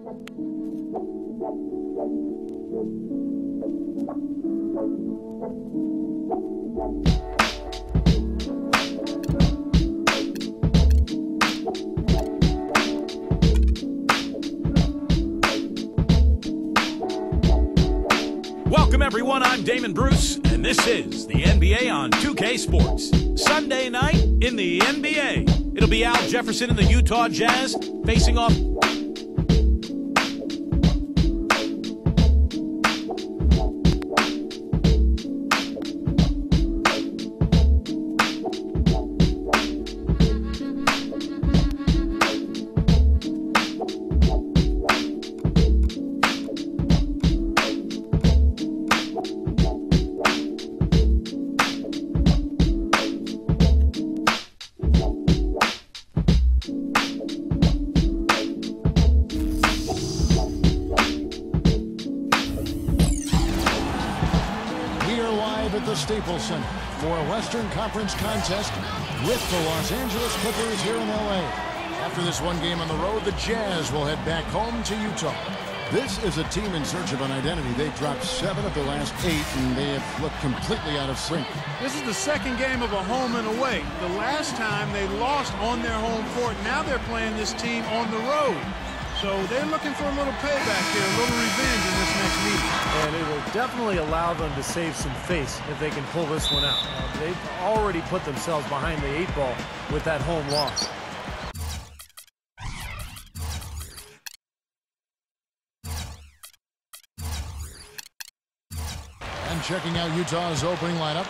Welcome everyone, I'm Damon Bruce, and this is the NBA on 2K Sports. Sunday night in the NBA. It'll be Al Jefferson and the Utah Jazz facing off. For a Western Conference contest with the Los Angeles Clippers here in LA. After this one game on the road, the Jazz will head back home to Utah. This is a team in search of an identity. They dropped 7 of their last 8, and they have looked completely out of sync. This is the second game of a home and away. The last time they lost on their home court. Now they're playing this team on the road. So they're looking for a little payback here, a little revenge in this next meeting. And it will definitely allow them to save some face if they can pull this one out. They've already put themselves behind the 8 ball with that home loss. And checking out Utah's opening lineup.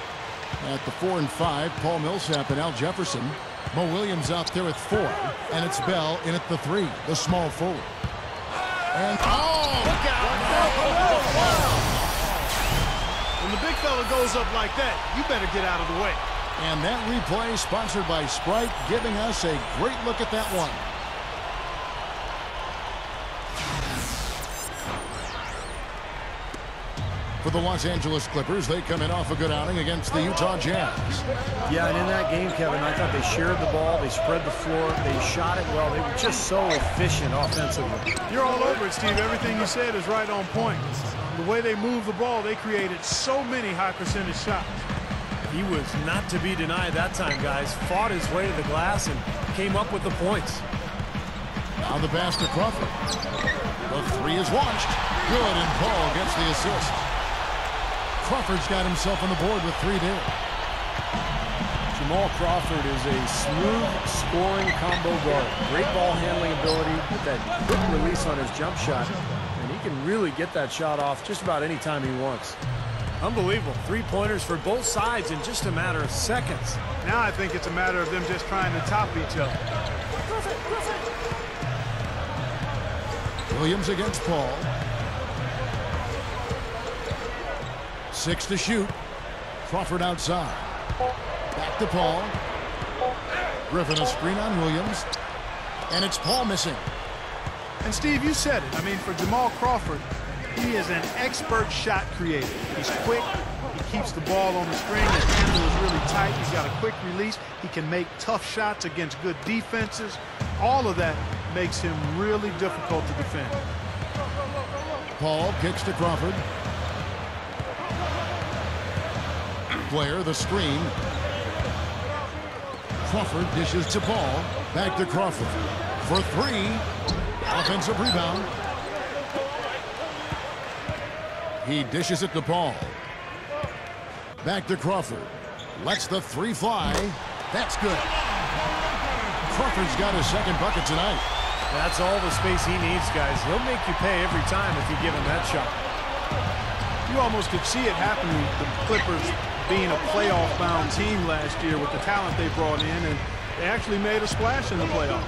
At the 4 and 5, Paul Millsap and Al Jefferson. Mo Williams out there at 4, and it's Bell in at the 3, the small forward. And look out! When the big fella goes up like that, you better get out of the way. And that replay sponsored by Sprite, giving us a great look at that one. For the Los Angeles Clippers, they come in off a good outing against the Utah Jazz. Yeah, and in that game, Kevin, I thought they shared the ball, they spread the floor, they shot it well. They were just so efficient offensively. You're all over it, Steve. Everything you said is right on point. The way they moved the ball, they created so many high-percentage shots. He was not to be denied that time, guys. Fought his way to the glass and came up with the points. Now the pass to Crawford. The 3 is launched. Good, and Paul gets the assist. Crawford's got himself on the board with 3 there. Jamal Crawford is a smooth scoring combo guard. Great ball handling ability with that quick release on his jump shot. And he can really get that shot off just about any time he wants. Unbelievable. 3-pointers for both sides in just a matter of seconds. Now I think it's a matter of them just trying to top each other. Williams against Paul. 6 to shoot. Crawford outside. Back to Paul. Griffin a screen on Williams. And it's Paul missing. And Steve, you said it. I mean, for Jamal Crawford, he is an expert shot creator. He's quick. He keeps the ball on the string. His handle is really tight. He's got a quick release. He can make tough shots against good defenses. All of that makes him really difficult to defend. Paul kicks to Crawford. Blair, the screen. Crawford dishes to Paul. Back to Crawford. For 3. Offensive rebound. He dishes it to Paul. Back to Crawford. Lets the 3 fly. That's good. Crawford's got his second bucket tonight. That's all the space he needs, guys. He'll make you pay every time if you give him that shot. You almost could see it happening. The Clippers being a playoff-bound team last year with the talent they brought in, and they actually made a splash in the playoff.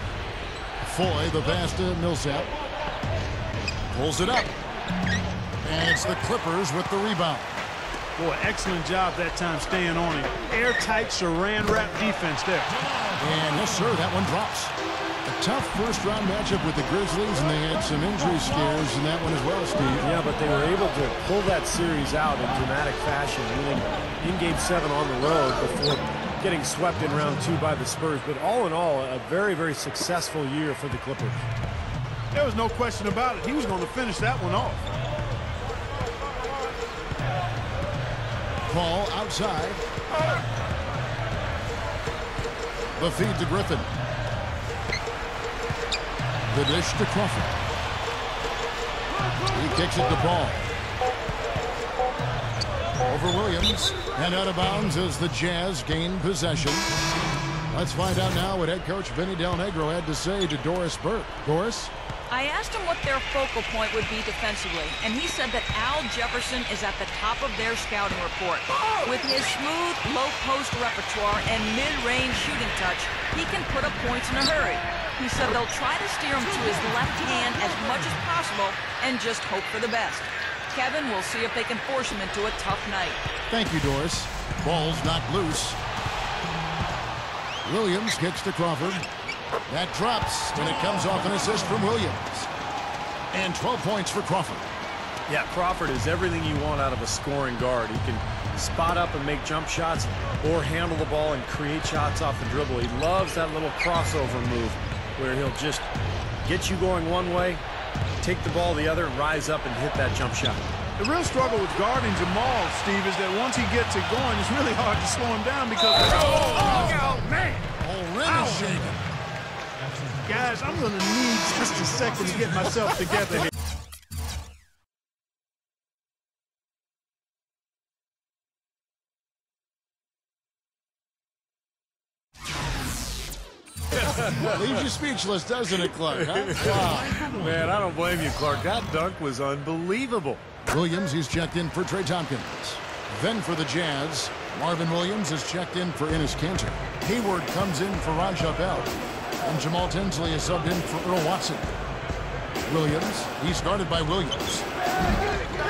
Foye, the pass to Millsap. Pulls it up. And it's the Clippers with the rebound. Boy, excellent job that time staying on him. Airtight saran wrap defense there. And yes, sir, that one drops. A tough first-round matchup with the Grizzlies, and they had some injury scares in that one as well, Steve. Yeah, but they were able to pull that series out in dramatic fashion, winning in Game 7 on the road before getting swept in round 2 by the Spurs. But all in all, a very, very successful year for the Clippers. There was no question about it. He was going to finish that one off. Ball outside. The feed to Griffin. The dish to Crawford. He kicks it to Paul. Over Williams. And out of bounds as the Jazz gain possession. Let's find out now what head coach Vinny Del Negro had to say to Doris Burke. Doris? I asked him what their focal point would be defensively, and he said that Al Jefferson is at the top of their scouting report. With his smooth, low-post repertoire and mid-range shooting touch, he can put up points in a hurry. He said they'll try to steer him to his left hand as much as possible and just hope for the best. Kevin will see if they can force him into a tough night. Thank you, Doris. Ball's knocked loose. Williams kicks to Crawford. That drops, and it comes off an assist from Williams. And 12 points for Crawford. Yeah, Crawford is everything you want out of a scoring guard. He can spot up and make jump shots or handle the ball and create shots off the dribble. He loves that little crossover move where he'll just get you going one way, take the ball the other, and rise up and hit that jump shot. The real struggle with guarding Jamal, Steve, is that once he gets it going, it's really hard to slow him down because... Oh, man! Already shaking. Guys, I'm going to need just a second to get myself together here. Leaves you speechless, doesn't it, Clark? Huh? Wow. Man, I don't blame you, Clark. That dunk was unbelievable. Williams, he's checked in for Trey Tompkins. Then for the Jazz, Marvin Williams is checked in for Enes Kanter. Hayward comes in for Rajah Bell. And Jamal Tinsley is subbed in for Earl Watson. Williams, he's guarded by Williams.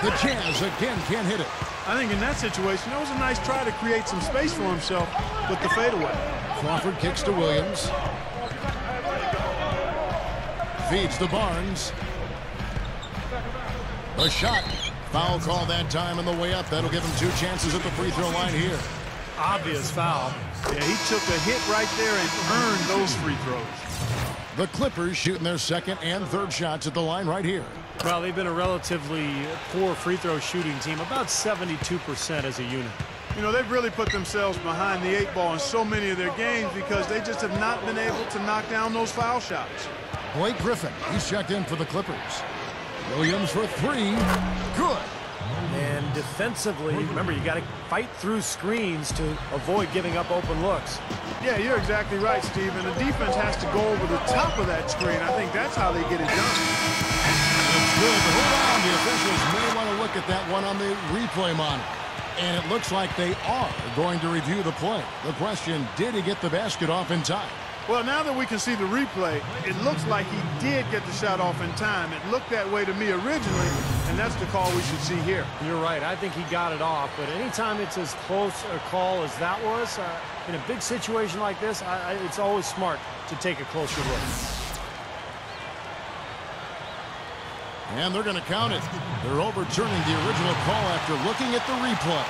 The Jazz again can't hit it. I think in that situation, it was a nice try to create some space for himself with the fadeaway. Crawford kicks to Williams. Feeds to Barnes. A shot. Foul call that time on the way up. That'll give him 2 chances at the free throw line here. Obvious foul. Yeah, he took a hit right there and earned those free throws. The Clippers shooting their second and third shots at the line right here. Well, they've been a relatively poor free throw shooting team, about 72% as a unit. You know, they've really put themselves behind the 8 ball in so many of their games because they just have not been able to knock down those foul shots. Blake Griffin, he's checked in for the Clippers. Williams for 3. Good. And defensively, remember, you got to fight through screens to avoid giving up open looks. Yeah, you're exactly right, Steve. And the defense has to go over the top of that screen. I think that's how they get it done. It's good, but hold on. The officials may want to look at that one on the replay monitor. And it looks like they are going to review the play. The question, did he get the basket off in time? Well, now that we can see the replay, it looks like he did get the shot off in time. It looked that way to me originally, and that's the call we should see here. You're right. I think he got it off, but anytime it's as close a call as that was, in a big situation like this, it's always smart to take a closer look. And they're going to count it. They're overturning the original call after looking at the replay.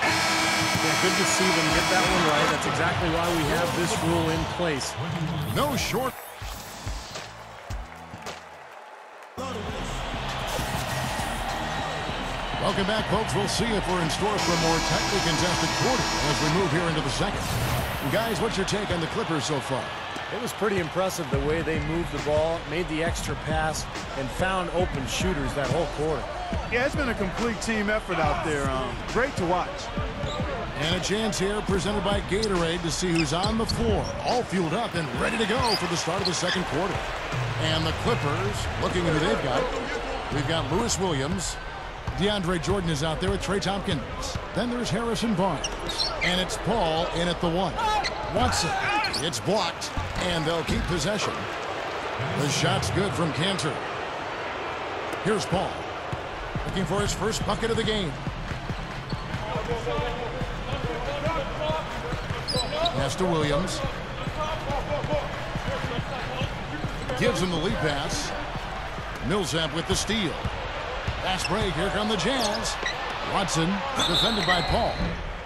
Yeah, good to see them get that one right. That's exactly why we have this rule in place. No short. Welcome back, folks. We'll see if we're in store for a more tightly contested quarter as we move here into the second. And guys, what's your take on the Clippers so far? It was pretty impressive the way they moved the ball, made the extra pass, and found open shooters that whole quarter. Yeah, it's been a complete team effort out there. Great to watch. And a chance here presented by Gatorade to see who's on the floor, all fueled up and ready to go for the start of the second quarter. And the Clippers, looking who they've got. We've got Lewis Williams. DeAndre Jordan is out there with Trey Tompkins. Then there's Harrison Barnes. And it's Paul in at the 1. Watson. It's blocked. And they'll keep possession. The shot's good from Kanter. Here's Paul. Looking for his first bucket of the game. Pass to Williams. Gives him the lead pass. Millsap with the steal. Fast break. Here come the Jazz. Watson defended by Paul.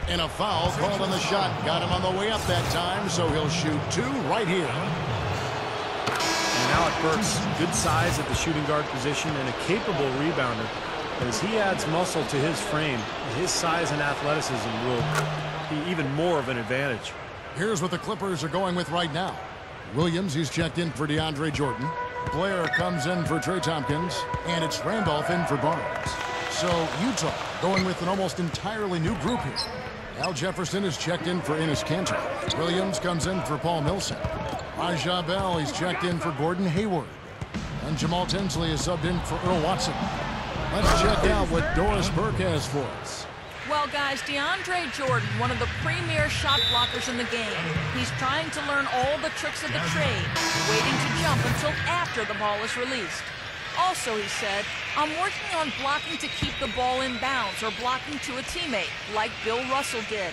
And a foul called on the shot. Got him on the way up that time, so he'll shoot 2 right here. And Alec Burks, good size at the shooting guard position and a capable rebounder. As he adds muscle to his frame, his size and athleticism will be even more of an advantage. Here's what the Clippers are going with right now. Williams, he's checked in for DeAndre Jordan. Blair comes in for Trey Tompkins. And it's Randolph in for Barnes. So Utah going with an almost entirely new group here. Al Jefferson is checked in for Enes Kanter. Williams comes in for Paul Millsap. Raja Bell, he's checked in for Gordon Hayward. And Jamal Tinsley is subbed in for Earl Watson. Let's check out what Doris Burke has for us. Well, guys, DeAndre Jordan, one of the premier shot blockers in the game. He's trying to learn all the tricks of the trade, waiting to jump until after the ball is released. Also, he said, I'm working on blocking to keep the ball in bounds or blocking to a teammate, like Bill Russell did.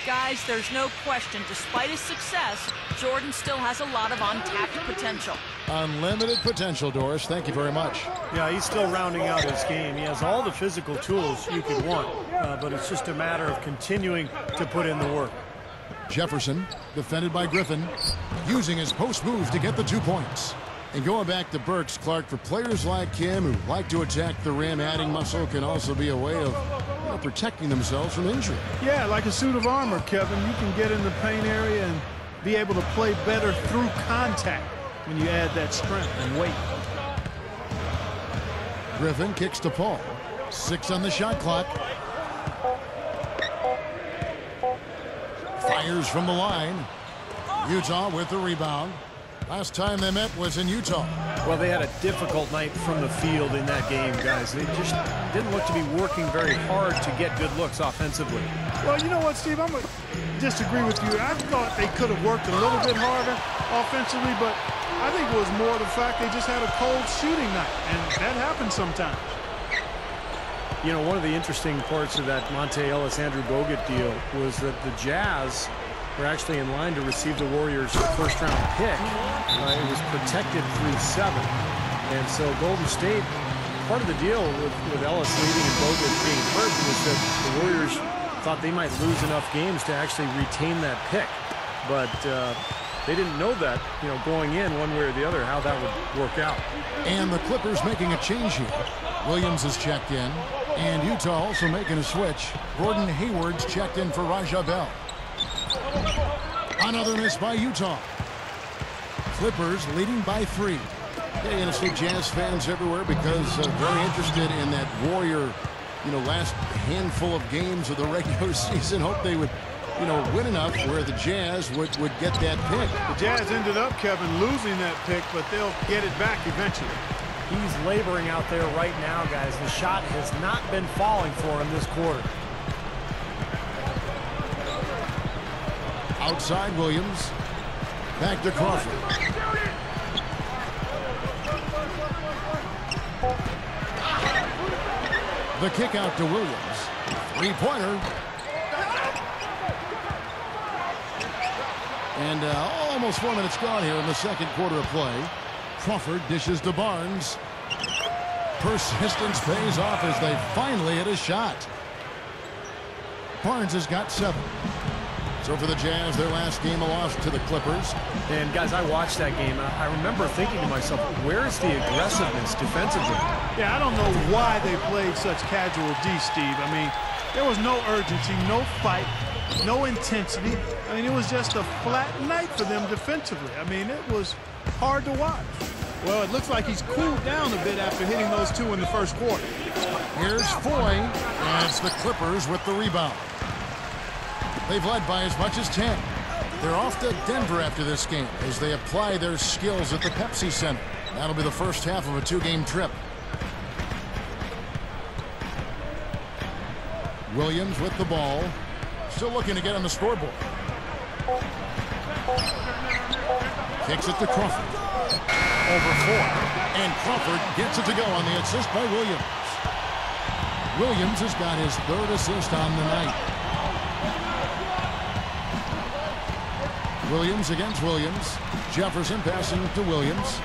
Guys, there's no question, despite his success, Jordan still has a lot of untapped potential. Unlimited potential, Doris. Thank you very much. Yeah, he's still rounding out his game. He has all the physical tools you could want, but it's just a matter of continuing to put in the work. Jefferson, defended by Griffin, using his post move to get the 2 points. And going back to Burks, Clark, for players like him who like to attack the rim, adding muscle can also be a way of protecting themselves from injury. Yeah, like a suit of armor, Kevin. You can get in the paint area and be able to play better through contact when you add that strength and weight. Griffin kicks to Paul. 6 on the shot clock. Fires from the line. Utah with the rebound. Last time they met was in Utah. Well, they had a difficult night from the field in that game, guys. They just didn't look to be working very hard to get good looks offensively. Well, you know what, Steve? I'm going to disagree with you. I thought they could have worked a little bit harder offensively, but I think it was more the fact they just had a cold shooting night, and that happens sometimes. You know, one of the interesting parts of that Monte Ellis-Andrew Bogut deal was that the Jazz were actually in line to receive the Warriors' first-round pick. It was protected through 7. And so Golden State, part of the deal with Ellis leaving and Bogut being hurt was that the Warriors thought they might lose enough games to actually retain that pick. But they didn't know that, going in one way or the other, how that would work out. And the Clippers making a change here. Williams is checked in. And Utah also making a switch. Gordon Hayward's checked in for Raja Bell. Another miss by Utah. Clippers leading by 3. Hey, and I see Jazz fans everywhere because very interested in that Warrior, last handful of games of the regular season. Hope they would, win enough where the Jazz would get that pick. The Jazz ended up, Kevin, losing that pick, but they'll get it back eventually. He's laboring out there right now, guys. The shot has not been falling for him this quarter. Outside Williams. Back to Crawford. The kick out to Williams. 3-pointer. And almost 4 minutes gone here in the second quarter of play. Crawford dishes to Barnes. Persistence pays off as they finally hit a shot. Barnes has got 7. So for the Jazz, their last game, a loss to the Clippers. And guys, I watched that game. I remember thinking to myself, where is the aggressiveness defensively? Yeah, I don't know why they played such casual D, Steve. I mean, there was no urgency, no fight, no intensity. I mean, it was just a flat night for them defensively. I mean, it was hard to watch. Well, it looks like he's cooled down a bit after hitting those 2 in the first quarter. Here's Foye as the Clippers with the rebound. They've led by as much as 10. They're off to Denver after this game as they apply their skills at the Pepsi Center. That'll be the first half of a 2-game trip. Williams with the ball. Still looking to get on the scoreboard. Kicks it to Crawford. Over 4. And Crawford gets it to go on the assist by Williams. Williams has got his 3rd assist on the night. Williams against Williams. Jefferson passing to Williams.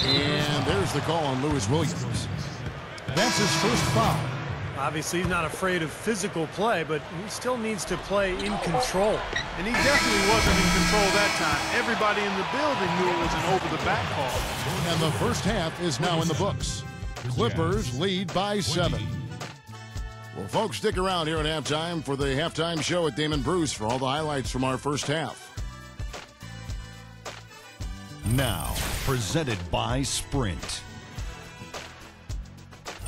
And there's the call on Lewis Williams. That's his first foul. Obviously, he's not afraid of physical play, but he still needs to play in control. And he definitely wasn't in control that time. Everybody in the building knew it was an over-the-back call. And the first half is now in the books. Clippers lead by 7. Well, folks, stick around here at halftime for the halftime show with Damon Bruce for all the highlights from our first half. Now, presented by Sprint.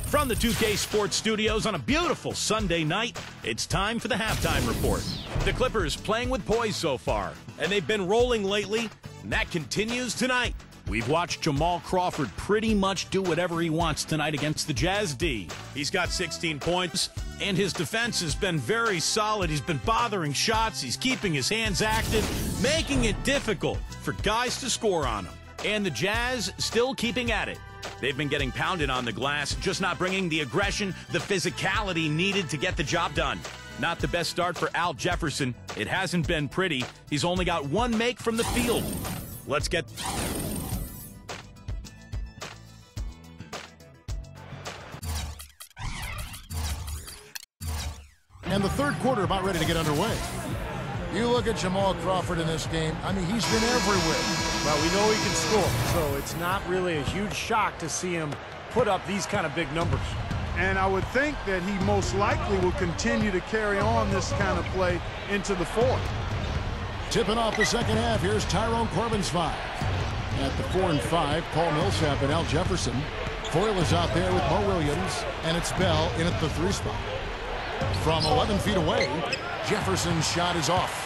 From the 2K Sports Studios on a beautiful Sunday night, it's time for the halftime report. The Clippers playing with poise so far, and they've been rolling lately, and that continues tonight. We've watched Jamal Crawford pretty much do whatever he wants tonight against the Jazz D. He's got 16 points, and his defense has been very solid. He's been bothering shots. He's keeping his hands active, making it difficult for guys to score on him. And the Jazz still keeping at it. They've been getting pounded on the glass, just not bringing the aggression, the physicality needed to get the job done. Not the best start for Al Jefferson. It hasn't been pretty. He's only got 1 make from the field. Let's get... And the third quarter about ready to get underway. You look at Jamal Crawford in this game, I mean, he's been everywhere. Well, we know he can score, so it's not really a huge shock to see him put up these kind of big numbers. And I would think that he most likely will continue to carry on this kind of play into the fourth. Tipping off the second half, here's Tyrone Corbin's 5. At the 4 and 5, Paul Millsap and Al Jefferson. Foye is out there with Mo Williams, and it's Bell in at the 3 spot. From 11 feet away, Jefferson's shot is off.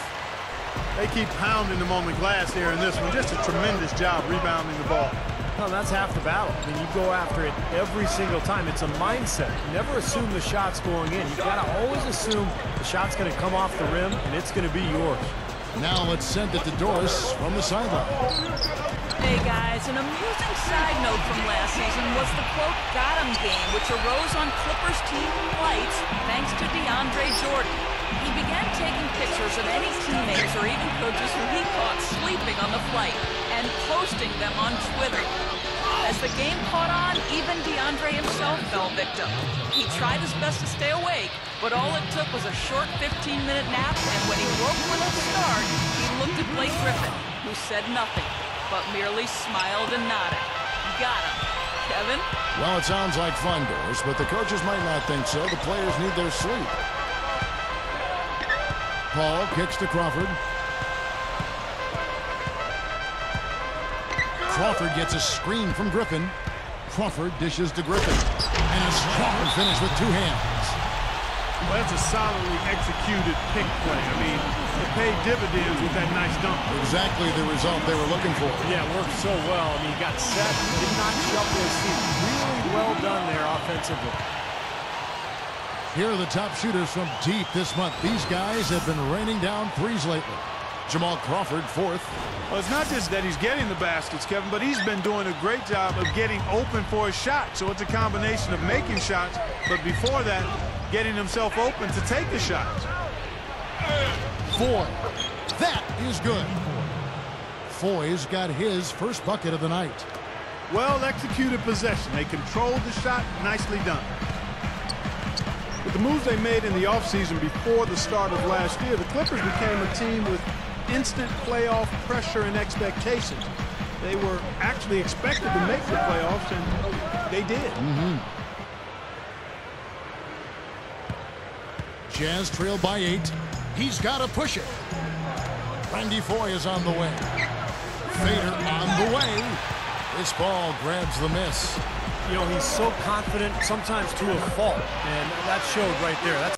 They keep pounding him on the glass here in this one. Just a tremendous job rebounding the ball. Well, that's half the battle. I mean, you go after it every single time. It's a mindset. You never assume the shot's going in. You got to always assume the shot's going to come off the rim, and it's going to be yours. Now let's send it to Doris from the sideline. Hey guys, an amusing side note from last season was the quote "got him" game, which arose on Clippers team lights thanks to DeAndre Jordan. He began taking pictures of any teammates or even coaches who he caught sleeping on the flight and posting them on Twitter. As the game caught on, even DeAndre himself fell victim. He tried his best to stay awake, but all it took was a short 15-minute nap, and when he woke with a start, he looked at Blake Griffin, who said nothing, but merely smiled and nodded. Got him. Kevin? Well, it sounds like fun, Doris, but the coaches might not think so. The players need their sleep. Paul kicks to Crawford. Crawford gets a screen from Griffin. Crawford dishes to Griffin. And a strong finish with 2 hands. Well, that's a solidly executed pick play. I mean, it paid dividends with that nice dunk. Exactly the result they were looking for. Yeah, it worked so well. I mean, he got set, did not shuffle his feet. Really well done there offensively. Here are the top shooters from deep this month. These guys have been raining down threes lately. Jamal Crawford, 4th. Well, it's not just that he's getting the baskets, Kevin, but he's been doing a great job of getting open for a shot. So it's a combination of making shots, but before that, getting himself open to take the shots. Foye. That is good. Foye's got his first bucket of the night. Well-executed possession. They controlled the shot. Nicely done. With the moves they made in the offseason before the start of last year, the Clippers became a team with instant playoff pressure and expectations. They were actually expected to make the playoffs, and they did. Jazz trailed by 8. He's got to push it. Randy Foye is on the way. Fader on the way. This ball grabs the miss. You know, he's so confident, sometimes to a fault, and that showed right there. That's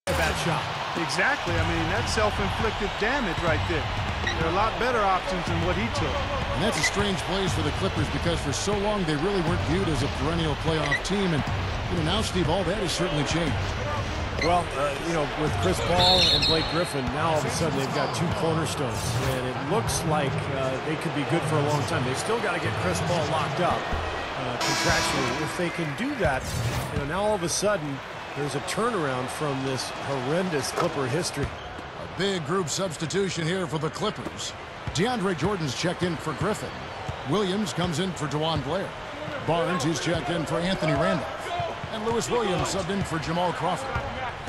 a bad shot. Exactly. I mean, that's self-inflicted damage right there. There are a lot better options than what he took. And that's a strange place for the Clippers because for so long they really weren't viewed as a perennial playoff team. And now, Steve, all that has certainly changed. Well, you know, with Chris Paul and Blake Griffin, now all of a sudden they've got 2 cornerstones. And it looks like they could be good for a long time. They still got to get Chris Paul locked up contractually. If they can do that, you know, now all of a sudden there's a turnaround from this horrendous Clipper history. A big group substitution here for the Clippers. DeAndre Jordan's checked in for Griffin. Williams comes in for DeJuan Blair. Barnes, he's checked in for Anthony Randolph. And Lewis Williams subbed in for Jamal Crawford.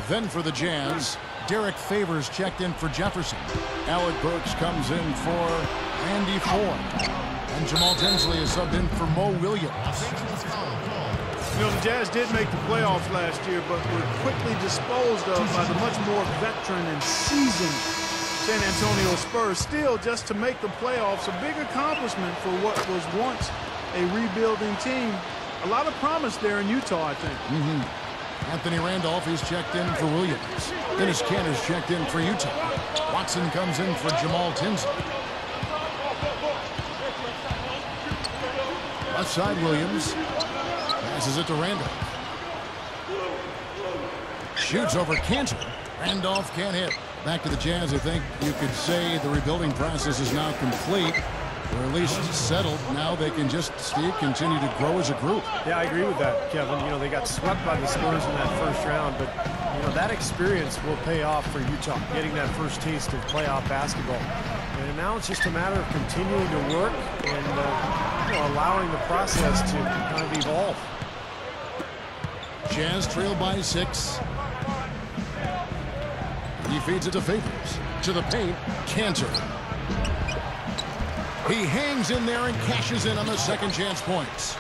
Then for the Jazz, Derrick Favors checked in for Jefferson. Alec Burks comes in for Andy Foye. And Jamal Tinsley is subbed in for Mo Williams. You know, the Jazz did make the playoffs last year, but were quickly disposed of by the much more veteran and seasoned San Antonio Spurs. Still, just to make the playoffs, a big accomplishment for what was once a rebuilding team. A lot of promise there in Utah, I think. Anthony Randolph is checked in for Williams. Enes Kanter's checked in for Utah. Watson comes in for Jamal Tinsley. Left side, Williams. Passes it to Randolph. Shoots over Kanter. Randolph can't hit. Back to the Jazz, I think you could say the rebuilding process is now complete. Or at least settled. Now they can just, Steve, continue to grow as a group. Yeah, I agree with that, Kevin. You know, they got swept by the Spurs in that first round, but, you know, that experience will pay off for Utah, getting that first taste of playoff basketball. And now it's just a matter of continuing to work and, you know, allowing the process to kind of evolve. Jazz trail by 6. He feeds it to Favors. To the paint, Kanter. He hangs in there and cashes in on the second chance points.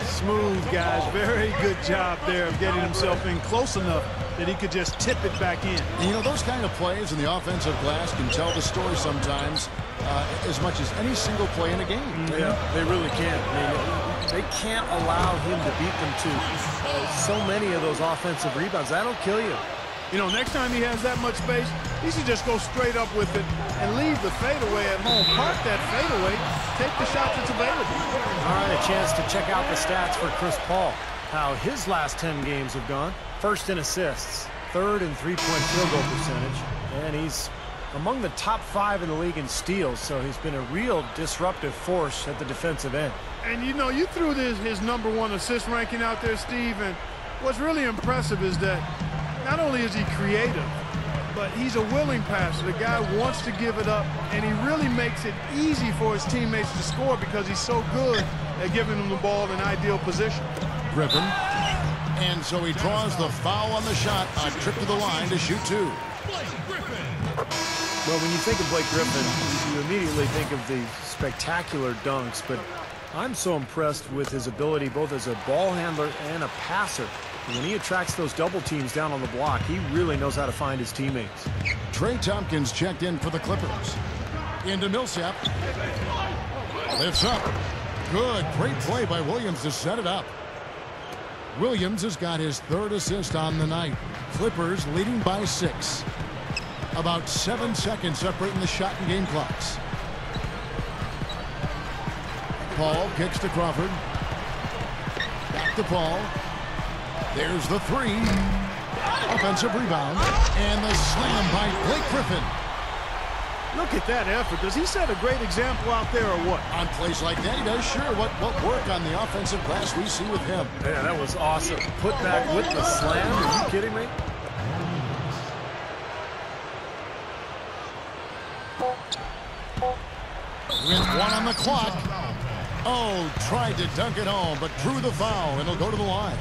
Smooth, guys. Very good job there of getting himself in close enough that he could just tip it back in. And you know, those kind of plays in the offensive glass can tell the story sometimes as much as any single play in a game. Yeah, they really can. I mean, they can't allow him to beat them to so many of those offensive rebounds. That'll kill you. You know, next time he has that much space, he should just go straight up with it and leave the fadeaway at home. Park that fadeaway, take the shot that's available. All right, a chance to check out the stats for Chris Paul. How his last 10 games have gone. First in assists, third in three-point field goal percentage, and he's among the top 5 in the league in steals, so he's been a real disruptive force at the defensive end. And, you know, you threw his #1 assist ranking out there, Steve, and what's really impressive is that not only is he creative, but he's a willing passer. The guy wants to give it up, and he really makes it easy for his teammates to score because he's so good at giving them the ball in ideal position. Griffin. And so he draws the foul on the shot. A trip to the line to shoot 2. Well, when you think of Blake Griffin, you immediately think of the spectacular dunks, but I'm so impressed with his ability both as a ball handler and a passer. When he attracts those double teams down on the block, he really knows how to find his teammates. Trey Tompkins checked in for the Clippers. Into Millsap. Lifts up. Good. Great play by Williams to set it up. Williams has got his 3rd assist on the night. Clippers leading by 6. About 7 seconds separating the shot and game clocks. Paul kicks to Crawford. Back to Paul. There's the 3. Offensive rebound. And the slam by Blake Griffin. Look at that effort. Does he set a great example out there or what? On plays like that, he does. Sure, what work on the offensive glass we see with him. Yeah, that was awesome. Put back with the slam. Are you kidding me? With 1 on the clock. Oh, tried to dunk it home, but drew the foul. It'll go to the line.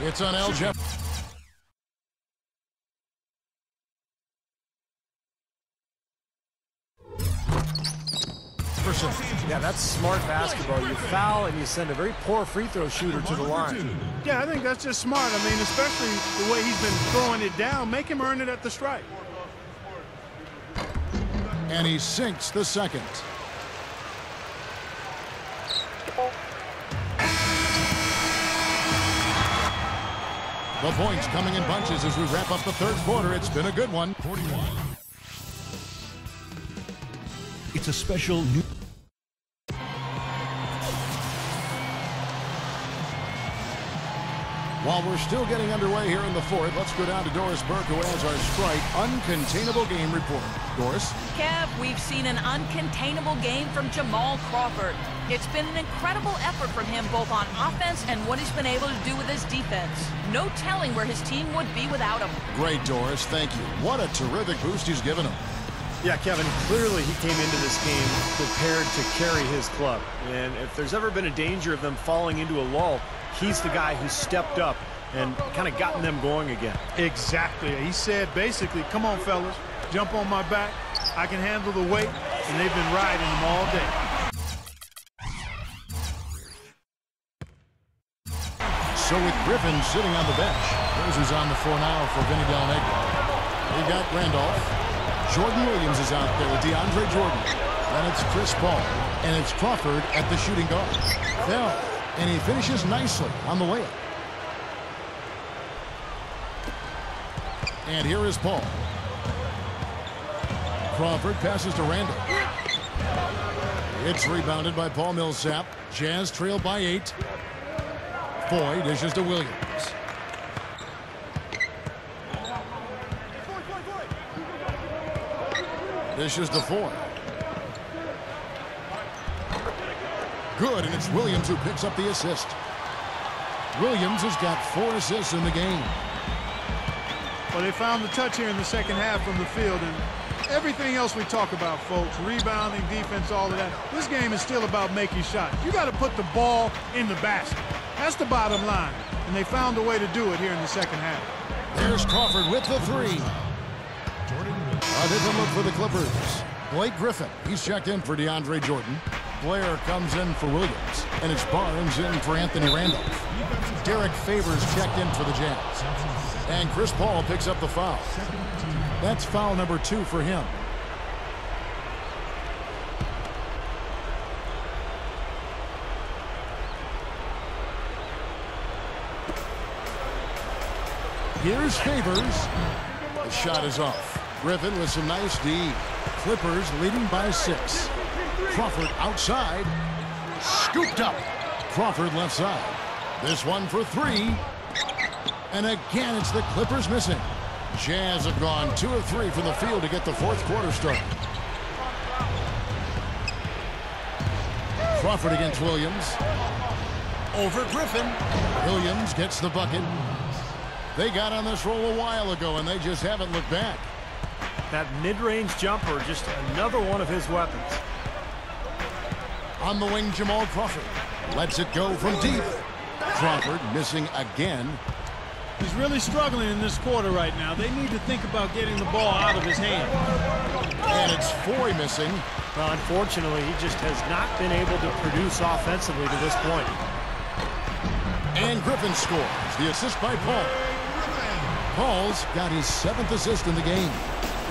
It's on Jefferson. Yeah, that's smart basketball. You foul and you send a very poor free throw shooter to the line. Yeah, I think that's just smart. I mean, especially the way he's been throwing it down. Make him earn it at the stripe. And he sinks the second. The points coming in bunches as we wrap up the 3rd quarter. It's been a good one. 41. It's a special new... While we're still getting underway here in the 4th, let's go down to Doris Burke, who has our Sprite Uncontainable Game Report. Doris? Kev, we've seen an uncontainable game from Jamal Crawford. It's been an incredible effort from him both on offense and what he's been able to do with his defense. No telling where his team would be without him. Great, Doris. Thank you. What a terrific boost he's given him. Yeah, Kevin, clearly he came into this game prepared to carry his club. And if there's ever been a danger of them falling into a lull, he's the guy who stepped up and kind of gotten them going again. Exactly. He said basically, come on, fellas, jump on my back. I can handle the weight, and they've been riding him all day. So with Griffin sitting on the bench, here's who's on the floor now for Vinny Del Negro. We've got Randolph. Jordan Williams is out there with DeAndre Jordan. Then it's Chris Paul. And it's Crawford at the shooting guard. Fell. And he finishes nicely on the layup. And here is Paul. Crawford passes to Randall. It's rebounded by Paul Millsap. Jazz trail by 8. Foye dishes to Williams. Dishes to Foye. Good, and it's Williams who picks up the assist. Williams has got 4 assists in the game. Well, they found the touch here in the second half from the field, and everything else we talk about, folks, rebounding, defense, all of that, this game is still about making shots. You got to put the ball in the basket. That's the bottom line, and they found a way to do it here in the second half. There's Crawford with the 3. A different look for the Clippers. Blake Griffin, he's checked in for DeAndre Jordan. Blair comes in for Williams, and it's Barnes in for Anthony Randolph. Derrick Favors checked in for the Jazz. And Chris Paul picks up the foul. That's foul number 2 for him. Here's Favors. The shot is off. Griffin with some nice D. Clippers leading by 6. Crawford outside. Scooped up. Crawford left side. This one for 3. And again, it's the Clippers missing. Jazz have gone 2 of 3 from the field to get the 4th quarter started. Crawford against Williams. Over Griffin. Williams gets the bucket. They got on this roll a while ago, and they just haven't looked back. That mid-range jumper, just another one of his weapons. On the wing, Jamal Crawford lets it go from deep. Crawford missing again. He's really struggling in this quarter right now. They need to think about getting the ball out of his hand. And it's Foye missing. Well, unfortunately, he just has not been able to produce offensively to this point. And Griffin scores. The assist by Paul. Paul's got his 7th assist in the game.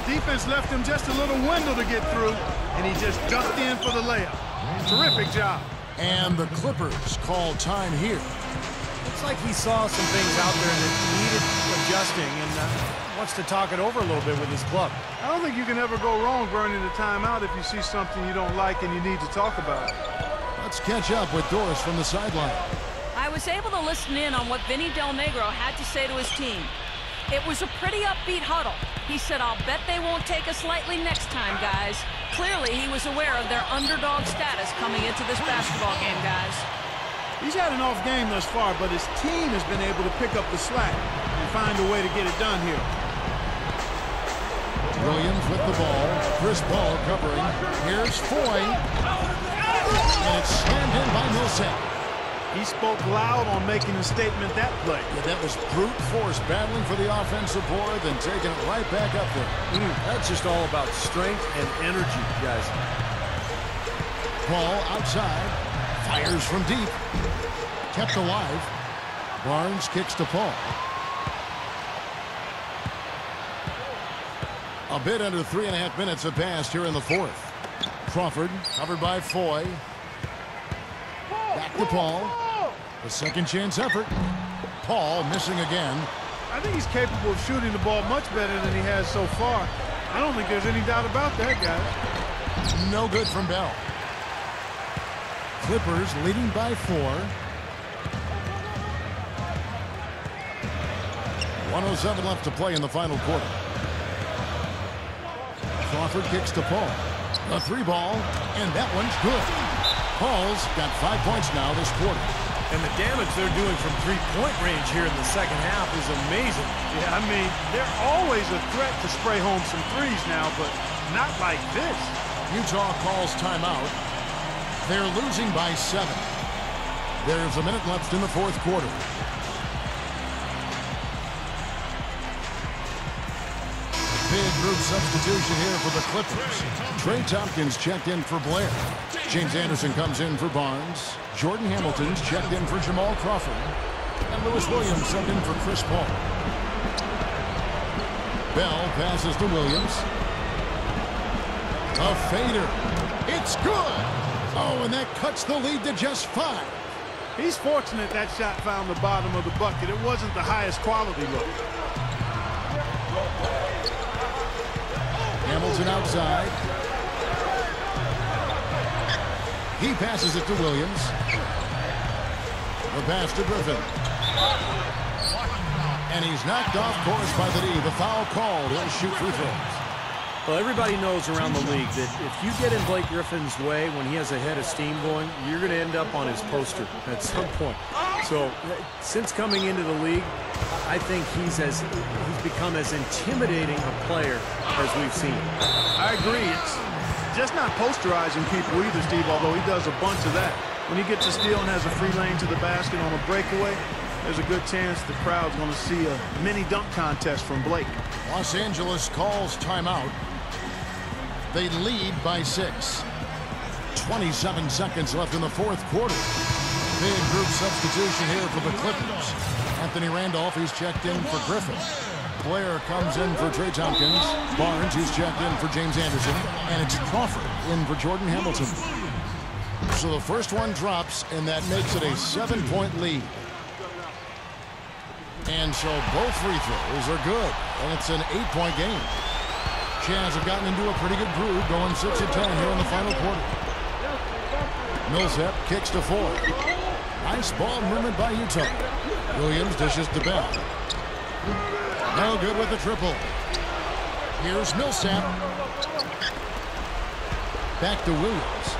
The defense left him just a little window to get through, and he just ducked in for the layup. Terrific job. And the Clippers call time here. Looks like he saw some things out there that needed adjusting and wants to talk it over a little bit with his club. I don't think you can ever go wrong burning a timeout if you see something you don't like and you need to talk about it. Let's catch up with Doris from the sideline. I was able to listen in on what Vinny Del Negro had to say to his team. It was a pretty upbeat huddle. He said, I'll bet they won't take us lightly next time, guys. Clearly, he was aware of their underdog status coming into this basketball game, guys. He's had an off game thus far, but his team has been able to pick up the slack and find a way to get it done here. Williams with the ball. Chris Paul covering. Here's Foye. And it's slammed in by Millsap. He spoke loud on making a statement that play. Yeah, that was brute force battling for the offensive board, then taking it right back up there. That's just all about strength and energy, guys. Paul outside. Fires from deep. Kept alive. Barnes kicks to Paul. A bit under 3.5 minutes have passed here in the 4th. Crawford covered by Foye. Back to Paul. The second chance effort. Paul missing again. I think he's capable of shooting the ball much better than he has so far. I don't think there's any doubt about that, guys. No good from Bell. Clippers leading by 4. 1:07 left to play in the final quarter. Crawford kicks to Paul. The 3 ball, and that one's good. Paul's got 5 points now this quarter. And the damage they're doing from 3-point range here in the second half is amazing. Yeah, I mean, they're always a threat to spray home some threes now, but Not like this. Utah calls timeout. They're losing by 7. There's a minute left in the fourth quarter. Big group substitution here for the Clippers. Trey Tompkins checked in for Blair. James Anderson comes in for Barnes. Jordan Hamilton's checked in for Jamal Crawford. And Lewis Williams subbed in for Chris Paul. Bell passes to Williams. A fader. It's good. Oh, and that cuts the lead to just 5. He's fortunate that shot found the bottom of the bucket. It wasn't the highest quality look. Hamilton outside. He passes it to Williams. The pass to Griffin. And he's knocked off course by the D. The foul called. He'll shoot free throws. Well, everybody knows around the league that if you get in Blake Griffin's way when he has a head of steam going, you're going to end up on his poster at some point. So since coming into the league, I think he's become as intimidating a player as we've seen. I agree. It's just not posterizing people either, Steve, although he does a bunch of that. When he gets a steal and has a free lane to the basket on a breakaway, there's a good chance the crowd's going to see a mini dunk contest from Blake. Los Angeles calls timeout. They lead by 6. 27 seconds left in the fourth quarter. Big group substitution here for the Clippers. Anthony Randolph, he's checked in for Griffin. Blair comes in for Trey Tompkins. Barnes, he's checked in for James Anderson. And it's Crawford in for Jordan Hamilton. So the first one drops, and that makes it a 7-point lead. And so both free throws are good, and it's an 8-point game. Jazz have gotten into a pretty good groove, going 6 of 10 here in the final quarter. Millsap kicks to Foye. Nice ball movement by Utah. Williams dishes to Bell. No good with the triple. Here's Millsap. Back to Williams.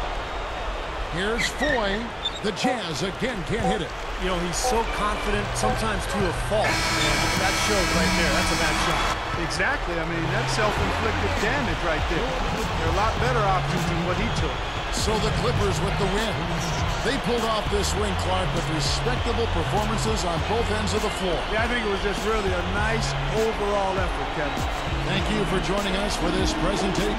Here's Foye. The Jazz again can't hit it. You know, he's so confident, sometimes to a fault. And that shows right there. That's a bad shot. Exactly. I mean, that's self-inflicted damage right there. There are a lot better options than what he took. So the Clippers with the win. They pulled off this win, Clark, with respectable performances on both ends of the floor. Yeah, I think it was just really a nice overall effort, Kevin. Thank you for joining us for this presentation.